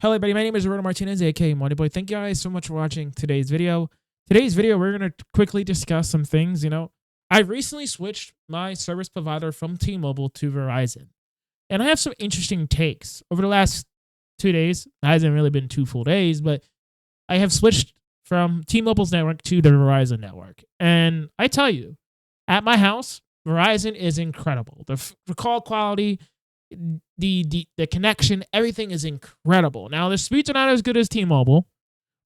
Hello everybody, my name is Roberto Martinez, aka Money Boy. Thank you guys so much for watching today's video. We're going to quickly discuss some things. I recently switched my service provider from T-Mobile to Verizon. And I have some interesting takes. Over the last 2 days, it hasn't really been 2 full days, but I have switched from T-Mobile's network to the Verizon network. And I tell you, at my house, Verizon is incredible. The call quality, the connection, everything is incredible. Now the speeds are not as good as T-Mobile,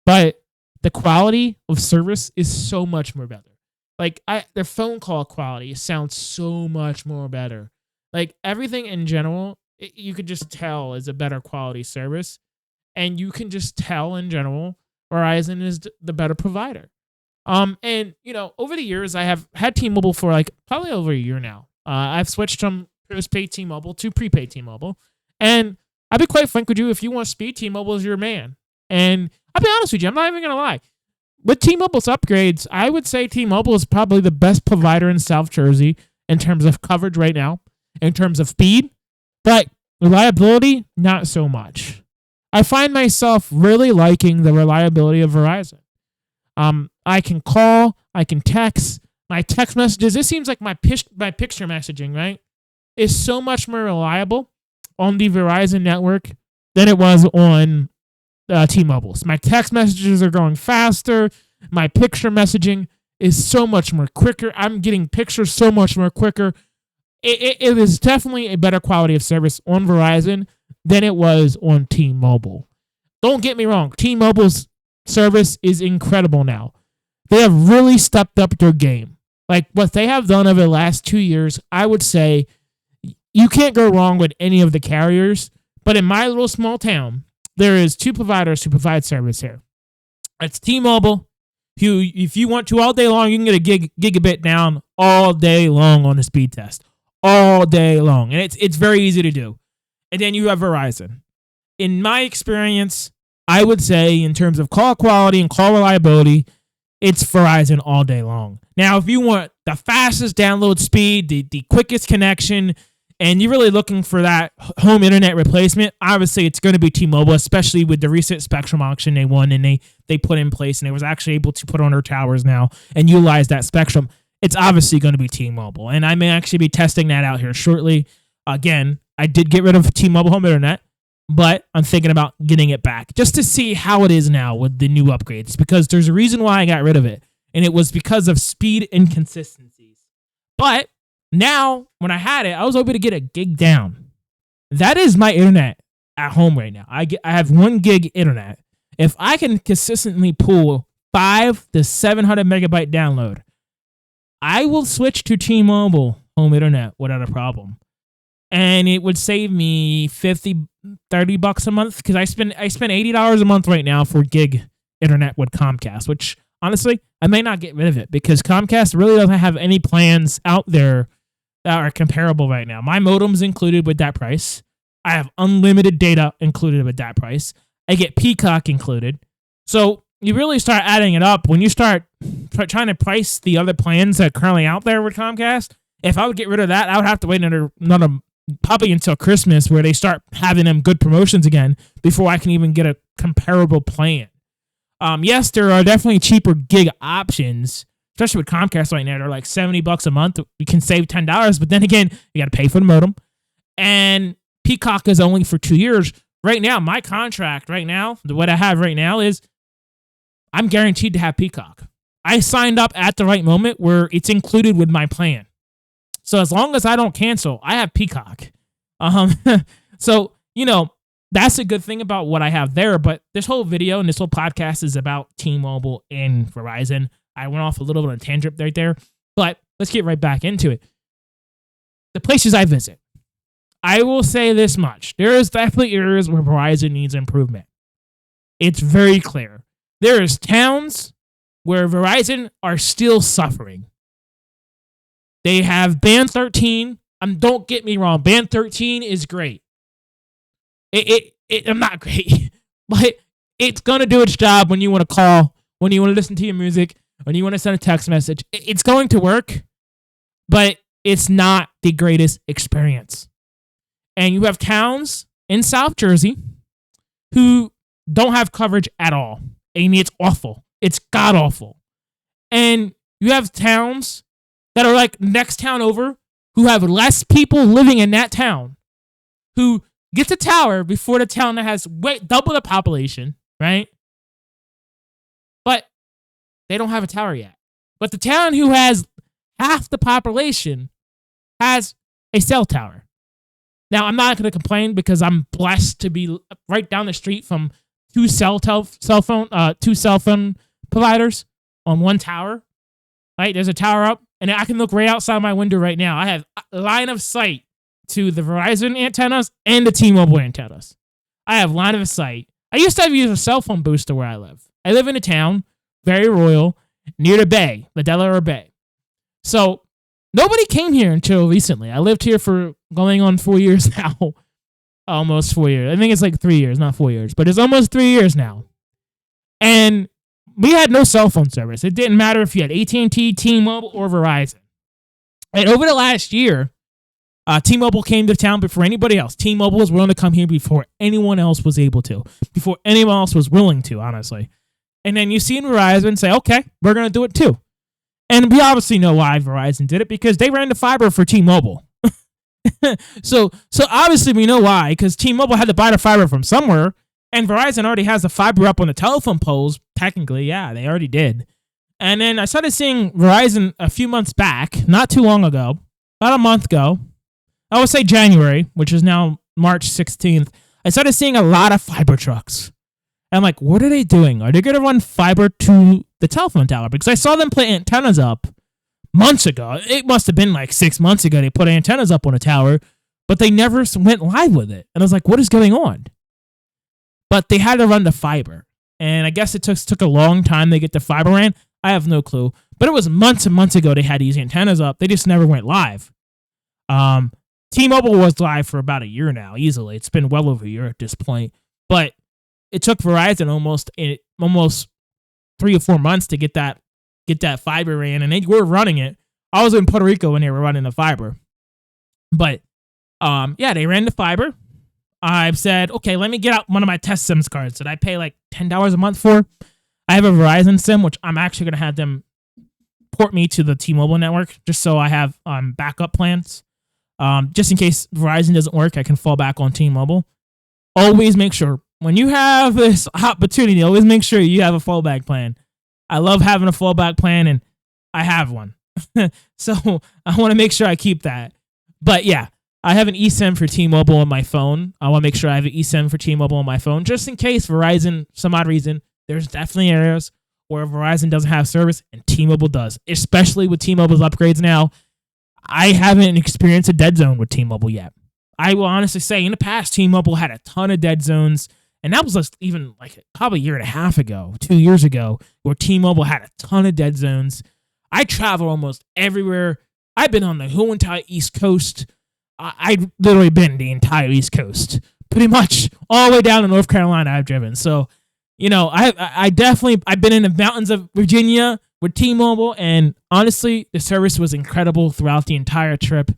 but the quality of service is so much more better. Like their phone call quality sounds so much more better. Like everything in general, you could just tell is a better quality service, and you can just tell in general Verizon is the better provider. And over the years I have had T-Mobile for like probably over a year now. I've switched from postpaid T-Mobile to prepaid T-Mobile. And I'll be quite frank with you, if you want speed, T-Mobile is your man. And I'll be honest with you, I'm not even going to lie. With T-Mobile's upgrades, I would say T-Mobile is probably the best provider in South Jersey in terms of coverage right now, in terms of speed. But reliability, not so much. I find myself really liking the reliability of Verizon. I can call, I can text. My text messages, it seems like my picture messaging, right, is so much more reliable on the Verizon network than it was on T-Mobile's. My text messages are going faster. My picture messaging is so much more quicker. I'm getting pictures so much more quicker. It is definitely a better quality of service on Verizon than it was on T-Mobile. Don't get me wrong. T-Mobile's service is incredible now. They have really stepped up their game. Like what they have done over the last 2 years, I would say you can't go wrong with any of the carriers. But in my little small town, there is 2 providers who provide service here. It's T-Mobile, who if you want to all day long, you can get a gigabit down all day long on the speed test. All day long. And it's very easy to do. And then you have Verizon. In my experience, I would say in terms of call quality and call reliability, it's Verizon all day long. Now, if you want the fastest download speed, the quickest connection, and you're really looking for that home internet replacement, obviously it's going to be T-Mobile, especially with the recent Spectrum auction they won and they put in place, and they was actually able to put on their towers now and utilize that spectrum. It's obviously going to be T-Mobile, and I may actually be testing that out here shortly. Again, I did get rid of T-Mobile home internet, but I'm thinking about getting it back just to see how it is now with the new upgrades, because there's a reason why I got rid of it, and it was because of speed inconsistencies. But now, when I had it, I was able to get a gig down. That is my internet at home right now. I have 1 gig internet. If I can consistently pull 5 to 700 megabyte download, I will switch to T-Mobile home internet without a problem. And it would save me $30 a month, because I spend $80 a month right now for gig internet with Comcast, which honestly, I may not get rid of it because Comcast really doesn't have any plans out there that are comparable right now. My modem's included with that price. I have unlimited data included with that price. I get Peacock included. So you really start adding it up when you start trying to price the other plans that are currently out there with Comcast. If I would get rid of that, I would have to wait another probably until Christmas, where they start having them good promotions again before I can even get a comparable plan. Yes, there are definitely cheaper gig options, especially with Comcast right now. They're like $70 a month. You can save $10, but then again, you got to pay for the modem. And Peacock is only for 2 years. Right now, my contract right now, what I have right now is I'm guaranteed to have Peacock. I signed up at the right moment where it's included with my plan. So as long as I don't cancel, I have Peacock. So, that's a good thing about what I have there. But this whole video and this whole podcast is about T-Mobile and Verizon. I went off a little bit on a tangent right there, but let's get right back into it. The places I visit. I will say this much. There is definitely areas where Verizon needs improvement. It's very clear. There is towns where Verizon are still suffering. They have Band 13. Don't get me wrong. Band 13 is great. I'm not great, but it's going to do its job when you want to call, when you want to listen to your music, when you want to send a text message. It's going to work, but it's not the greatest experience. And you have towns in South Jersey who don't have coverage at all. And it's awful. It's god awful. And you have towns that are like next town over who have less people living in that town who get the tower before the town that has double the population, right? But they don't have a tower yet. But the town who has half the population has a cell tower. Now, I'm not going to complain because I'm blessed to be right down the street from two cell phone providers on one tower. Right? There's a tower up, and I can look right outside my window right now. I have a line of sight to the Verizon antennas and the T-Mobile antennas. I have line of sight. I used to use a cell phone booster where I live. I live in a town, very rural, near the bay, the Delaware Bay. So nobody came here until recently. I lived here for going on 4 years now. Almost 4 years. I think it's like 3 years, not 4 years, but it's almost 3 years now. And we had no cell phone service. It didn't matter if you had AT&T, T-Mobile, or Verizon. And over the last year, T-Mobile came to town before anybody else. T-Mobile was willing to come here before anyone else was able to, before anyone else was willing to, honestly. And then you see Verizon say, okay, we're going to do it too. And we obviously know why Verizon did it, because they ran the fiber for T-Mobile. So obviously we know why, because T-Mobile had to buy the fiber from somewhere, and Verizon already has the fiber up on the telephone poles. Technically, yeah, they already did. And then I started seeing Verizon a few months back, not too long ago, about a month ago. I would say January, which is now March 16th. I started seeing a lot of fiber trucks. And I'm like, what are they doing? Are they going to run fiber to the telephone tower? Because I saw them put antennas up months ago. It must have been like 6 months ago they put antennas up on a tower, but they never went live with it. And I was like, what is going on? But they had to run the fiber. And I guess it took a long time to get the fiber ran. I have no clue. But it was months and months ago they had these antennas up. They just never went live. T-Mobile was live for about a year now, easily. It's been well over a year at this point. But it took Verizon almost 3 or 4 months to get that fiber ran, and they were running it. I was in Puerto Rico when they were running the fiber. But yeah, they ran the fiber. I've said, okay, let me get out one of my test SIMs cards that I pay like $10 a month for. I have a Verizon SIM, which I'm actually going to have them port me to the T-Mobile network just so I have backup plans. Just in case Verizon doesn't work, I can fall back on T-Mobile. Always make sure, when you have this opportunity, always make sure you have a fallback plan. I love having a fallback plan, and I have one. So I want to make sure I keep that. But yeah, I have an eSIM for T-Mobile on my phone. I want to make sure I have an eSIM for T-Mobile on my phone, just in case Verizon, some odd reason, there's definitely areas where Verizon doesn't have service and T-Mobile does, especially with T-Mobile's upgrades now. I haven't experienced a dead zone with T-Mobile yet. I will honestly say, in the past, T-Mobile had a ton of dead zones, and that was just even like probably a year and a half ago, 2 years ago, where T-Mobile had a ton of dead zones. I travel almost everywhere. I've been on the whole entire East Coast. I've literally been the entire East Coast, pretty much all the way down to North Carolina. I've driven. So, you know, I've been in the mountains of Virginia with T-Mobile, and honestly, the service was incredible throughout the entire trip.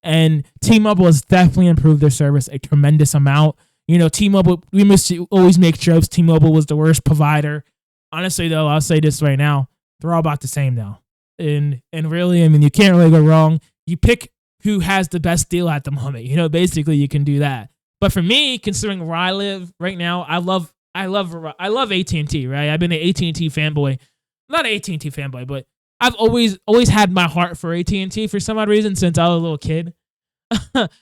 And T-Mobile has definitely improved their service a tremendous amount. You know, T-Mobile, we must always make jokes. T-Mobile was the worst provider. Honestly, though, I'll say this right now: they're all about the same now. And really, I mean, you can't really go wrong. You pick who has the best deal at the moment. You know, basically, you can do that. But for me, considering where I live right now, I love AT&T. Right, I've been an AT&T fanboy. Not an AT&T fanboy, but I've always had my heart for AT&T for some odd reason since I was a little kid.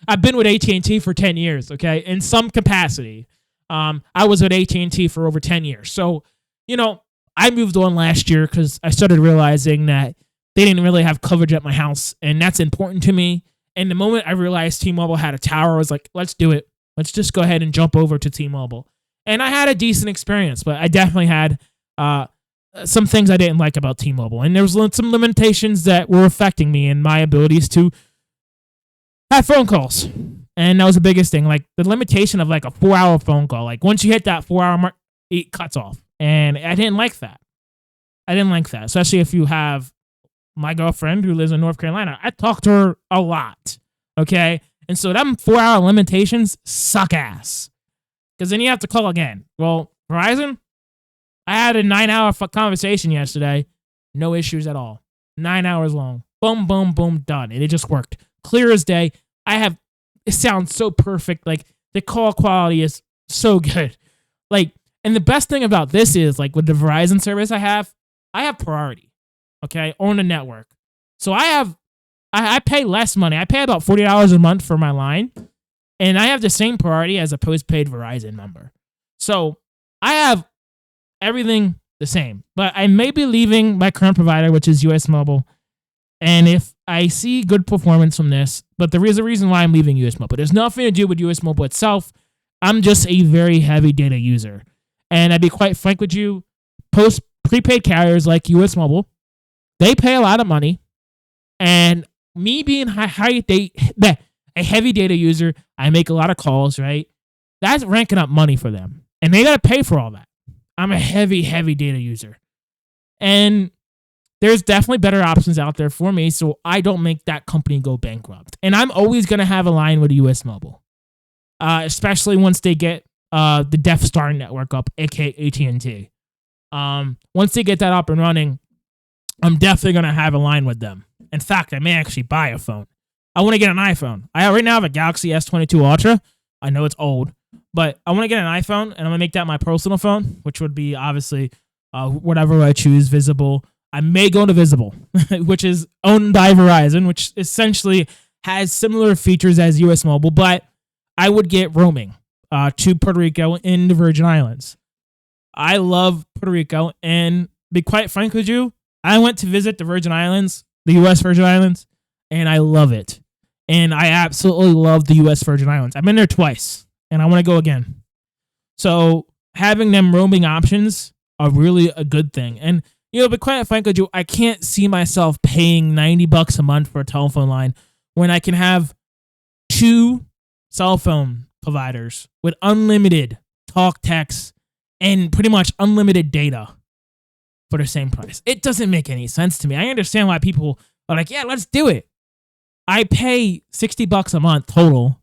I've been with AT&T for 10 years, okay, in some capacity. I was with AT&T for over 10 years. So, you know, I moved on last year because I started realizing that they didn't really have coverage at my house, and that's important to me. And the moment I realized T-Mobile had a tower, I was like, let's do it. Let's just go ahead and jump over to T-Mobile. And I had a decent experience, but I definitely had some things I didn't like about T-Mobile. And there was some limitations that were affecting me and my abilities to have phone calls. And that was the biggest thing. Like the limitation of like a 4-hour phone call. Like once you hit that 4-hour mark, it cuts off. And I didn't like that. Especially if you have my girlfriend who lives in North Carolina. I talk to her a lot. Okay. And so them 4-hour limitations suck ass. because then you have to call again. Well, Verizon, I had a 9-hour conversation yesterday. No issues at all. 9 hours long. Boom, boom, boom, done. And it just worked. Clear as day. It sounds so perfect. Like, the call quality is so good. Like, and the best thing about this is, like, with the Verizon service I have priority, okay, on the network. So I pay less money. I pay about $40 a month for my line, and I have the same priority as a postpaid Verizon member. So I have everything the same, but I may be leaving my current provider, which is US Mobile. And if I see good performance from this, but there is a reason why I'm leaving US Mobile. There's nothing to do with US Mobile itself. I'm just a very heavy data user. And I'd be quite frank with you, prepaid carriers like US Mobile, they pay a lot of money. And me being a heavy data user, I make a lot of calls, right? That's ranking up money for them. And they got to pay for all that. I'm a heavy data user. And there's definitely better options out there for me, so I don't make that company go bankrupt. And I'm always going to have a line with US Mobile, especially once they get the Death Star network up, aka AT&T. Once they get that up and running, I'm definitely going to have a line with them. In fact, I may actually buy a phone. I want to get an iPhone. I right now have a Galaxy S22 Ultra. I know it's old, but I want to get an iPhone, and I'm going to make that my personal phone, which would be obviously whatever I choose, Visible. I may go to Visible, which is owned by Verizon, which essentially has similar features as US Mobile, but I would get roaming to Puerto Rico in the Virgin Islands. I love Puerto Rico, and be quite frank with you, I went to visit the Virgin Islands, the US Virgin Islands, and I love it. And I absolutely love the US Virgin Islands. I've been there twice, and I want to go again. So having them roaming options are really a good thing. And but quite frankly, with you, I can't see myself paying $90 a month for a telephone line when I can have 2 cell phone providers with unlimited talk, text, and pretty much unlimited data for the same price. It doesn't make any sense to me. I understand why people are like, yeah, let's do it. I pay $60 a month total,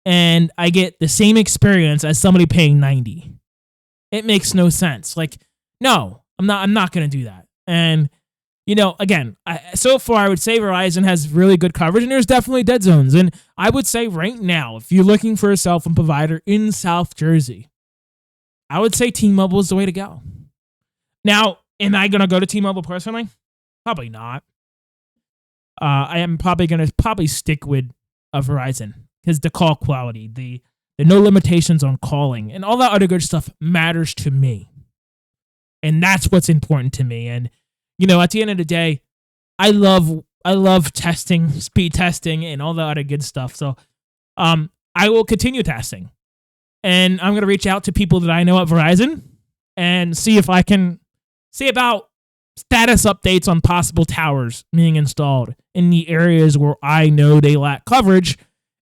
and I get the same experience as somebody paying $90. It makes no sense. Like, no. I'm not going to do that. And, again, so far I would say Verizon has really good coverage, and there's definitely dead zones. And I would say right now, if you're looking for a cell phone provider in South Jersey, I would say T-Mobile is the way to go. Now, am I going to go to T-Mobile personally? Probably not. I am probably going to stick with Verizon because the call quality, the no limitations on calling, and all that other good stuff matters to me. And that's what's important to me. And, at the end of the day, I love testing, speed testing, and all the other good stuff. So I will continue testing. And I'm going to reach out to people that I know at Verizon and see if I can see about status updates on possible towers being installed in the areas where I know they lack coverage.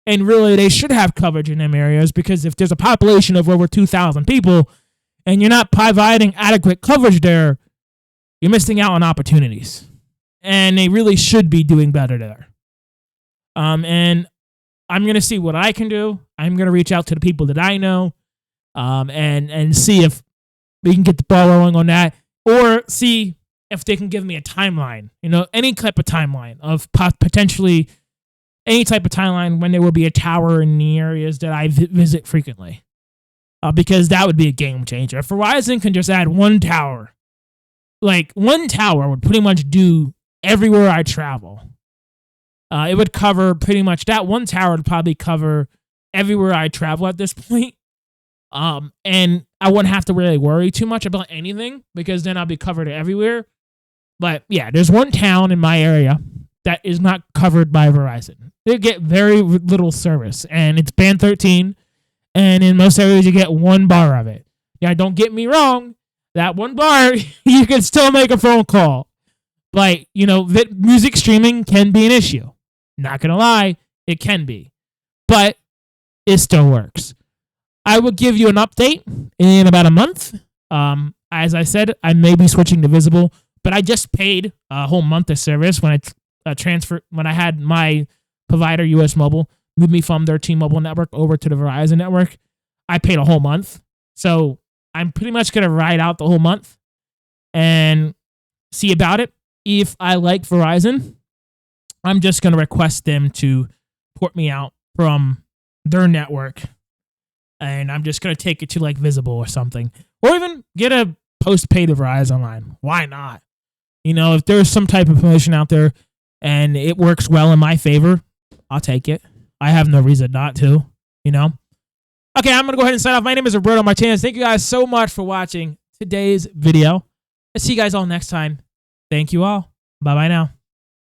And really, they should have coverage in them areas, because if there's a population of over 2,000 people, and you're not providing adequate coverage there, you're missing out on opportunities. And they really should be doing better there. And I'm going to see what I can do. I'm going to reach out to the people that I know and see if we can get the ball rolling on that, or see if they can give me a timeline, any type of timeline of potentially any type of timeline when there will be a tower in the areas that I visit frequently. Because that would be a game changer. If Verizon can just add one tower, like one tower would pretty much do everywhere I travel. It would cover pretty much, that one tower would probably cover everywhere I travel at this point. And I wouldn't have to really worry too much about anything, because then I'll be covered everywhere. But yeah, there's one town in my area that is not covered by Verizon. They get very little service, and it's band 13. And in most areas, you get one bar of it. Yeah, don't get me wrong. That one bar, you can still make a phone call. But, music streaming can be an issue. Not going to lie, it can be. But it still works. I will give you an update in about a month. As I said, I may be switching to Visible, but I just paid a whole month of service when I had my provider, US Mobile, moved me from their T-Mobile network over to the Verizon network. I paid a whole month. So I'm pretty much going to ride out the whole month and see about it. If I like Verizon, I'm just going to request them to port me out from their network. And I'm just going to take it to like Visible or something. Or even get a postpaid Verizon line. Why not? You know, if there's some type of promotion out there and it works well in my favor, I'll take it. I have no reason not to, you know? Okay, I'm going to go ahead and sign off. My name is Roberto Martinez. Thank you guys so much for watching today's video. I'll see you guys all next time. Thank you all. Bye-bye now.